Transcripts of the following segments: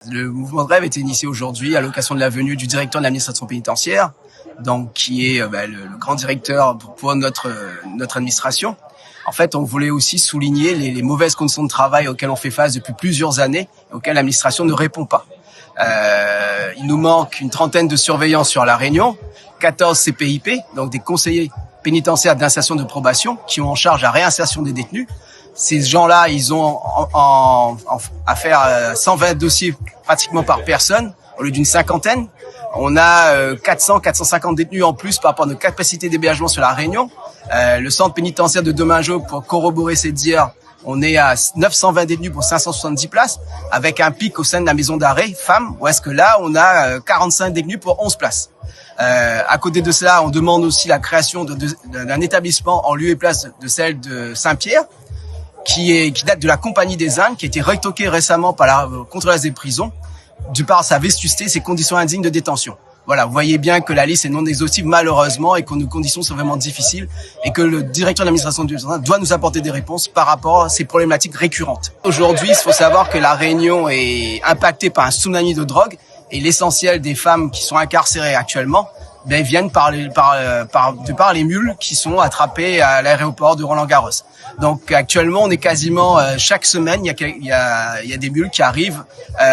Le mouvement de grève a été initié aujourd'hui à l'occasion de la venue du directeur de l'administration pénitentiaire, donc qui est le grand directeur pour notre administration. En fait, on voulait aussi souligner les mauvaises conditions de travail auxquelles on fait face depuis plusieurs années, auxquelles l'administration ne répond pas. Il nous manque une trentaine de surveillants sur La Réunion, 14 CPIP, donc des conseillers pénitentiaires d'insertion de probation, qui ont en charge la réinsertion des détenus. Ces gens-là, ils ont à faire 120 dossiers pratiquement par personne, au lieu d'une cinquantaine. On a 400-450 détenus en plus par rapport à notre capacité d'hébergement sur La Réunion. Le centre pénitentiaire de Domingo, pour corroborer ces dires, on est à 920 détenus pour 570 places, avec un pic au sein de la maison d'arrêt femmes, où est-ce que là, on a 45 détenus pour 11 places. À côté de cela, on demande aussi la création d'un établissement en lieu et place de celle de Saint-Pierre, qui date de la Compagnie des Indes, qui a été retoquée récemment par la contrôleuse des prisons, de par sa vétusté, ses conditions indignes de détention. Voilà, vous voyez bien que la liste est non exhaustive malheureusement et que nos conditions sont vraiment difficiles et que le directeur de l'administration doit nous apporter des réponses par rapport à ces problématiques récurrentes. Aujourd'hui, il faut savoir que La Réunion est impactée par un tsunami de drogue et l'essentiel des femmes qui sont incarcérées actuellement viennent par les mules qui sont attrapées à l'aéroport de Roland-Garros. Donc actuellement, on est quasiment chaque semaine, il y a des mules qui arrivent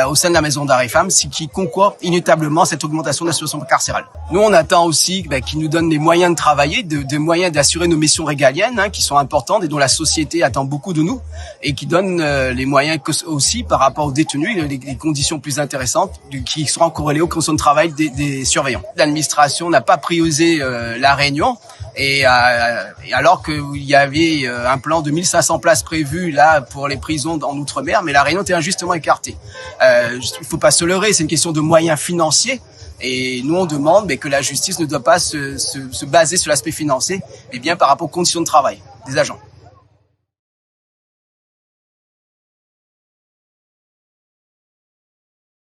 au sein de la maison d'arrêt femmes, ce qui concourt inévitablement à cette augmentation de la situation carcérale. Nous, on attend aussi qu'ils nous donnent les moyens de travailler, des moyens d'assurer nos missions régaliennes, qui sont importantes et dont la société attend beaucoup de nous, et qui donnent les moyens aussi par rapport aux détenus, les conditions plus intéressantes qui seront corrélées aux conditions de travail des surveillants. L'administration n'a pas priorisé La Réunion. Et alors qu'il y avait un plan de 1500 places prévues là pour les prisons en Outre-mer, mais La Réunion était injustement écartée. Il faut pas se leurrer, c'est une question de moyens financiers. Et nous, on demande que la justice ne doit pas se baser sur l'aspect financier, mais bien par rapport aux conditions de travail des agents.